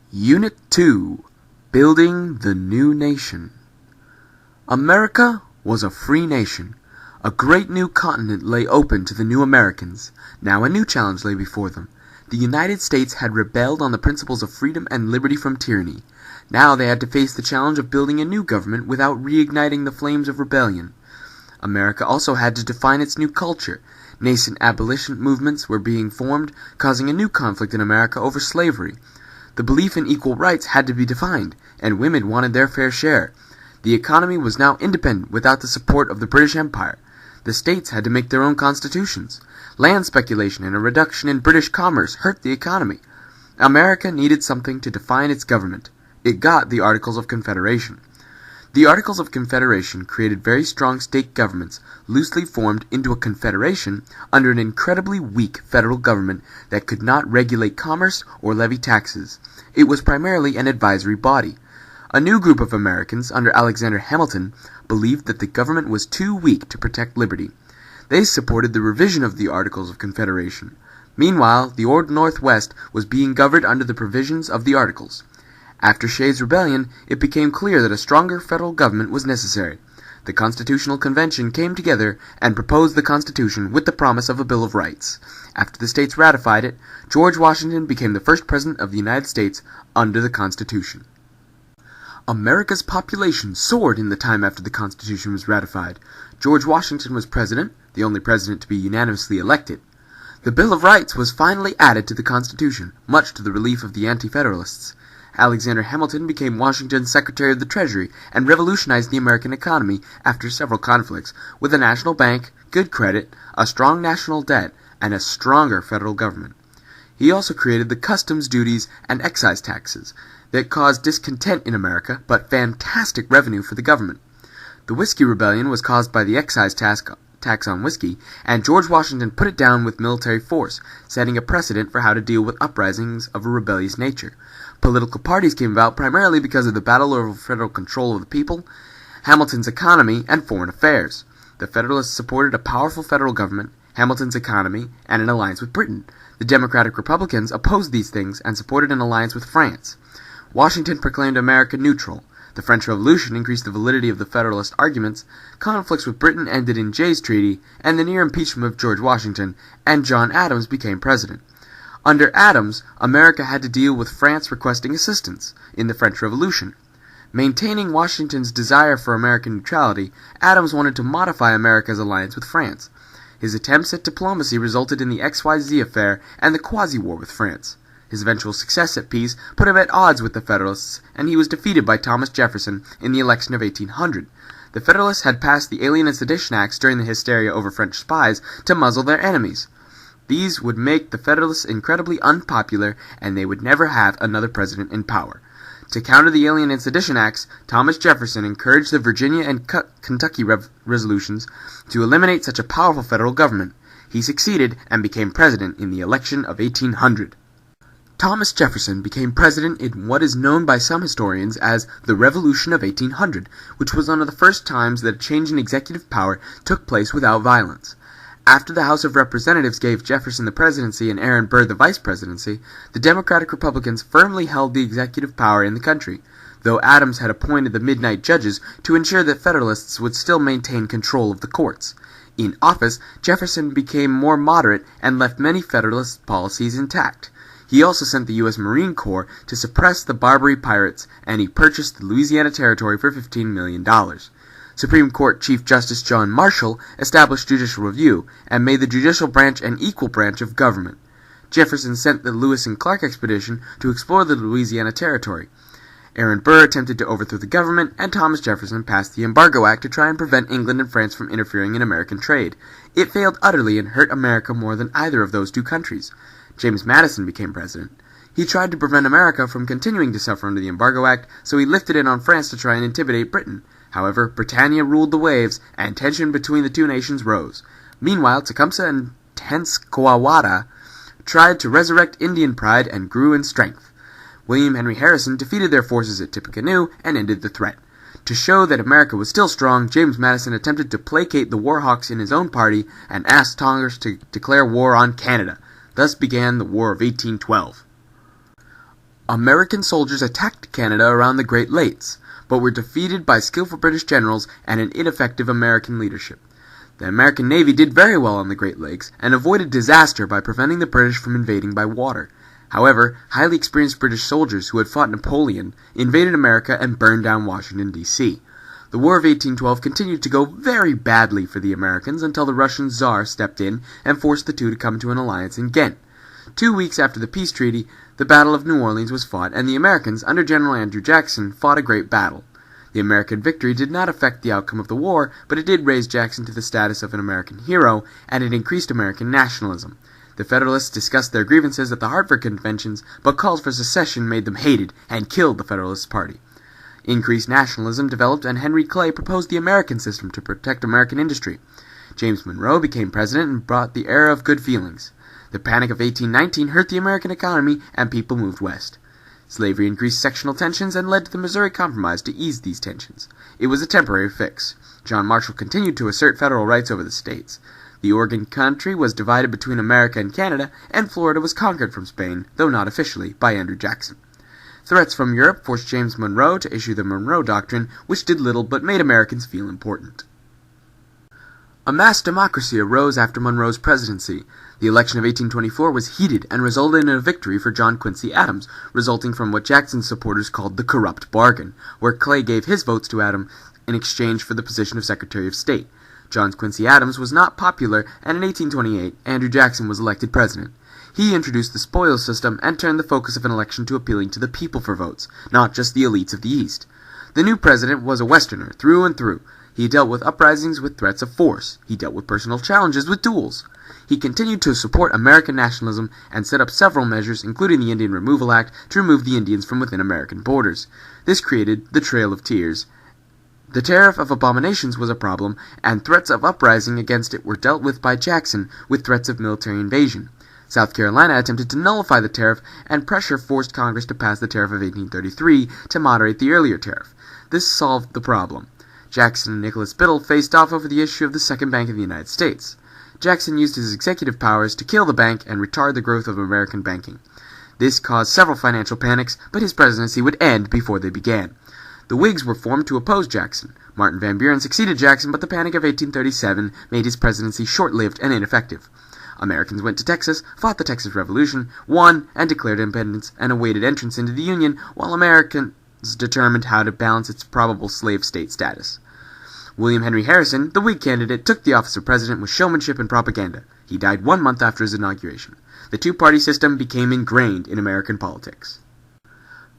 Unit 2, Building the New Nation. America was a free nation. A great new continent lay open to the new Americans. Now a new challenge lay before them. The United States had rebelled on the principles of freedom and liberty from tyranny. Now they had to face the challenge of building a new government without reigniting the flames of rebellion. America also had to define its new culture. Nascent abolition movements were being formed, causing a new conflict in America over slavery. The belief in equal rights had to be defined, and women wanted their fair share. The economy was now independent without the support of the British Empire. The states had to make their own constitutions. Land speculation and a reduction in British commerce hurt the economy. America needed something to define its government. It got the Articles of Confederation. The Articles of Confederation created very strong state governments, loosely formed into a confederation under an incredibly weak federal government that could not regulate commerce or levy taxes. It was primarily an advisory body. A new group of Americans under Alexander Hamilton believed that the government was too weak to protect liberty. They supported the revision of the Articles of Confederation. Meanwhile, the Old Northwest was being governed under the provisions of the Articles. After Shays' Rebellion, it became clear that a stronger federal government was necessary. The Constitutional Convention came together and proposed the Constitution with the promise of a Bill of Rights. After the states ratified it, George Washington became the first president of the United States under the Constitution. America's population soared in the time after the Constitution was ratified. George Washington was president, the only president to be unanimously elected. The Bill of Rights was finally added to the Constitution, much to the relief of the Anti-Federalists. Alexander Hamilton became Washington's Secretary of the Treasury and revolutionized the American economy after several conflicts, with a national bank, good credit, a strong national debt, and a stronger federal government. He also created the customs duties and excise taxes that caused discontent in America, but fantastic revenue for the government. The Whiskey Rebellion was caused by the excise tax on whiskey, and George Washington put it down with military force, setting a precedent for how to deal with uprisings of a rebellious nature. Political parties came about primarily because of the battle over federal control of the people, Hamilton's economy, and foreign affairs. The Federalists supported a powerful federal government, Hamilton's economy, and an alliance with Britain. The Democratic Republicans opposed these things and supported an alliance with France. Washington proclaimed America neutral. The French Revolution increased the validity of the Federalist arguments, conflicts with Britain ended in Jay's Treaty, and the near impeachment of George Washington, and John Adams became president. Under Adams, America had to deal with France requesting assistance in the French Revolution. Maintaining Washington's desire for American neutrality, Adams wanted to modify America's alliance with France. His attempts at diplomacy resulted in the XYZ affair and the Quasi-War with France. His eventual success at peace put him at odds with the Federalists, and he was defeated by Thomas Jefferson in the election of 1800. The Federalists had passed the Alien and Sedition Acts during the hysteria over French spies to muzzle their enemies. These would make the Federalists incredibly unpopular, and they would never have another president in power. To counter the Alien and Sedition Acts, Thomas Jefferson encouraged the Virginia and Kentucky resolutions to eliminate such a powerful federal government. He succeeded and became president in the election of 1800. Thomas Jefferson became president in what is known by some historians as the Revolution of 1800, which was one of the first times that a change in executive power took place without violence. After the House of Representatives gave Jefferson the presidency and Aaron Burr the vice presidency, the Democratic Republicans firmly held the executive power in the country, though Adams had appointed the midnight judges to ensure that Federalists would still maintain control of the courts. In office, Jefferson became more moderate and left many Federalist policies intact. He also sent the U.S. Marine Corps to suppress the Barbary pirates, and he purchased the Louisiana Territory for $15 million. Supreme Court Chief Justice John Marshall established judicial review and made the judicial branch an equal branch of government. Jefferson sent the Lewis and Clark expedition to explore the Louisiana Territory. Aaron Burr attempted to overthrow the government, and Thomas Jefferson passed the Embargo Act to try and prevent England and France from interfering in American trade. It failed utterly and hurt America more than either of those two countries. James Madison became president. He tried to prevent America from continuing to suffer under the Embargo Act, so he lifted it on France to try and intimidate Britain. However, Britannia ruled the waves, and tension between the two nations rose. Meanwhile, Tecumseh and Tenskwawada tried to resurrect Indian pride and grew in strength. William Henry Harrison defeated their forces at Tippecanoe and ended the threat. To show that America was still strong, James Madison attempted to placate the Warhawks in his own party and asked Congress to declare war on Canada. Thus began the War of 1812. American soldiers attacked Canada around the Great Lakes, but were defeated by skillful British generals and an ineffective American leadership. The American Navy did very well on the Great Lakes and avoided disaster by preventing the British from invading by water. However, highly experienced British soldiers who had fought Napoleon invaded America and burned down Washington, D.C. The War of 1812 continued to go very badly for the Americans until the Russian Tsar stepped in and forced the two to come to an alliance in Ghent. 2 weeks after the peace treaty, the Battle of New Orleans was fought, and the Americans, under General Andrew Jackson, fought a great battle. The American victory did not affect the outcome of the war, but it did raise Jackson to the status of an American hero, and it increased American nationalism. The Federalists discussed their grievances at the Hartford Conventions, but calls for secession made them hated and killed the Federalist Party. Increased nationalism developed, and Henry Clay proposed the American system to protect American industry. James Monroe became president and brought the era of good feelings. The Panic of 1819 hurt the American economy, and people moved west. Slavery increased sectional tensions and led to the Missouri Compromise to ease these tensions. It was a temporary fix. John Marshall continued to assert federal rights over the states. The Oregon country was divided between America and Canada, and Florida was conquered from Spain, though not officially, by Andrew Jackson. Threats from Europe forced James Monroe to issue the Monroe Doctrine, which did little but made Americans feel important. A mass democracy arose after Monroe's presidency. The election of 1824 was heated and resulted in a victory for John Quincy Adams, resulting from what Jackson's supporters called the corrupt bargain, where Clay gave his votes to Adams in exchange for the position of Secretary of State. John Quincy Adams was not popular, and in 1828, Andrew Jackson was elected president. He introduced the spoils system and turned the focus of an election to appealing to the people for votes, not just the elites of the East. The new president was a Westerner through and through. He dealt with uprisings with threats of force. He dealt with personal challenges with duels. He continued to support American nationalism and set up several measures, including the Indian Removal Act, to remove the Indians from within American borders. This created the Trail of Tears. The Tariff of Abominations was a problem, and threats of uprising against it were dealt with by Jackson with threats of military invasion. South Carolina attempted to nullify the tariff, and pressure forced Congress to pass the Tariff of 1833 to moderate the earlier tariff. This solved the problem. Jackson and Nicholas Biddle faced off over the issue of the Second Bank of the United States. Jackson used his executive powers to kill the bank and retard the growth of American banking. This caused several financial panics, but his presidency would end before they began. The Whigs were formed to oppose Jackson. Martin Van Buren succeeded Jackson, but the Panic of 1837 made his presidency short-lived and ineffective. Americans went to Texas, fought the Texas Revolution, won, and declared independence and awaited entrance into the Union, while Americans determined how to balance its probable slave state status. William Henry Harrison, the Whig candidate, took the office of president with showmanship and propaganda. He died 1 month after his inauguration. The two-party system became ingrained in American politics.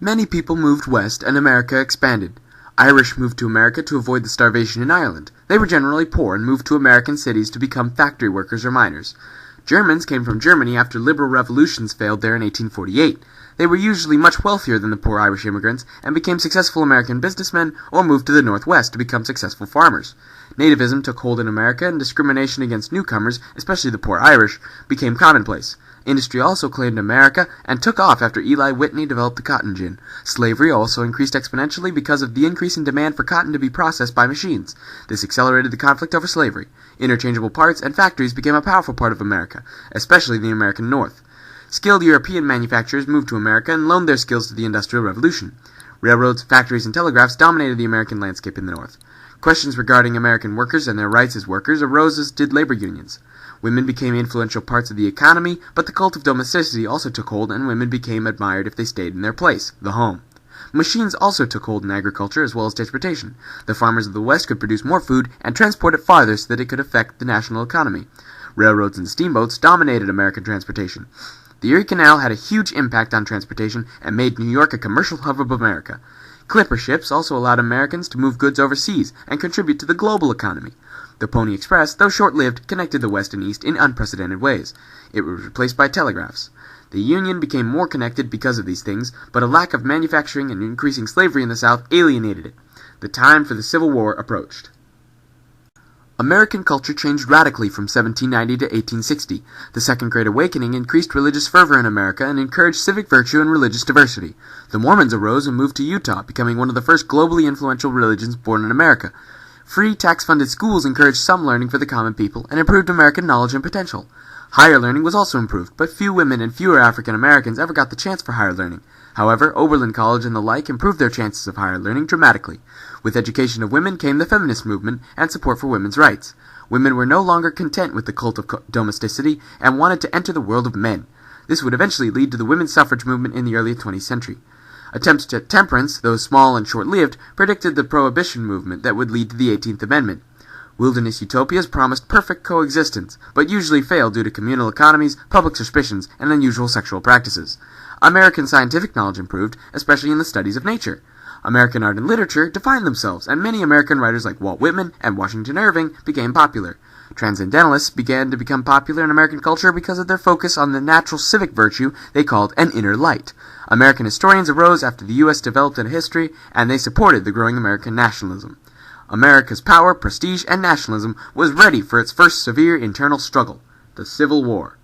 Many people moved west, and America expanded. Irish moved to America to avoid the starvation in Ireland. They were generally poor and moved to American cities to become factory workers or miners. Germans came from Germany after liberal revolutions failed there in 1848. They were usually much wealthier than the poor Irish immigrants and became successful American businessmen or moved to the Northwest to become successful farmers. Nativism took hold in America, and discrimination against newcomers, especially the poor Irish, became commonplace. Industry also claimed America and took off after Eli Whitney developed the cotton gin. Slavery also increased exponentially because of the increase in demand for cotton to be processed by machines. This accelerated the conflict over slavery. Interchangeable parts and factories became a powerful part of America, especially the American North. Skilled European manufacturers moved to America and loaned their skills to the Industrial Revolution. Railroads, factories, and telegraphs dominated the American landscape in the North. Questions regarding American workers and their rights as workers arose, as did labor unions. Women became influential parts of the economy, but the cult of domesticity also took hold, and women became admired if they stayed in their place, the home. Machines also took hold in agriculture as well as transportation. The farmers of the West could produce more food and transport it farther so that it could affect the national economy. Railroads and steamboats dominated American transportation. The Erie Canal had a huge impact on transportation and made New York a commercial hub of America. Clipper ships also allowed Americans to move goods overseas and contribute to the global economy. The Pony Express, though short-lived, connected the West and East in unprecedented ways. It was replaced by telegraphs. The Union became more connected because of these things, but a lack of manufacturing and increasing slavery in the South alienated it. The time for the Civil War approached. American culture changed radically from 1790 to 1860. The Second Great Awakening increased religious fervor in America and encouraged civic virtue and religious diversity. The Mormons arose and moved to Utah, becoming one of the first globally influential religions born in America. Free, tax-funded schools encouraged some learning for the common people and improved American knowledge and potential. Higher learning was also improved, but few women and fewer African Americans ever got the chance for higher learning. However, Oberlin College and the like improved their chances of higher learning dramatically. With education of women came the feminist movement and support for women's rights. Women were no longer content with the cult of domesticity and wanted to enter the world of men. This would eventually lead to the women's suffrage movement in the early 20th century. Attempts at temperance, though small and short-lived, predicted the prohibition movement that would lead to the 18th Amendment. Wilderness utopias promised perfect coexistence, but usually failed due to communal economies, public suspicions, and unusual sexual practices. American scientific knowledge improved, especially in the studies of nature. American art and literature defined themselves, and many American writers like Walt Whitman and Washington Irving became popular. Transcendentalists began to become popular in American culture because of their focus on the natural civic virtue they called an inner light. American historians arose after the U.S. developed a history, and they supported the growing American nationalism. America's power, prestige, and nationalism was ready for its first severe internal struggle, the Civil War.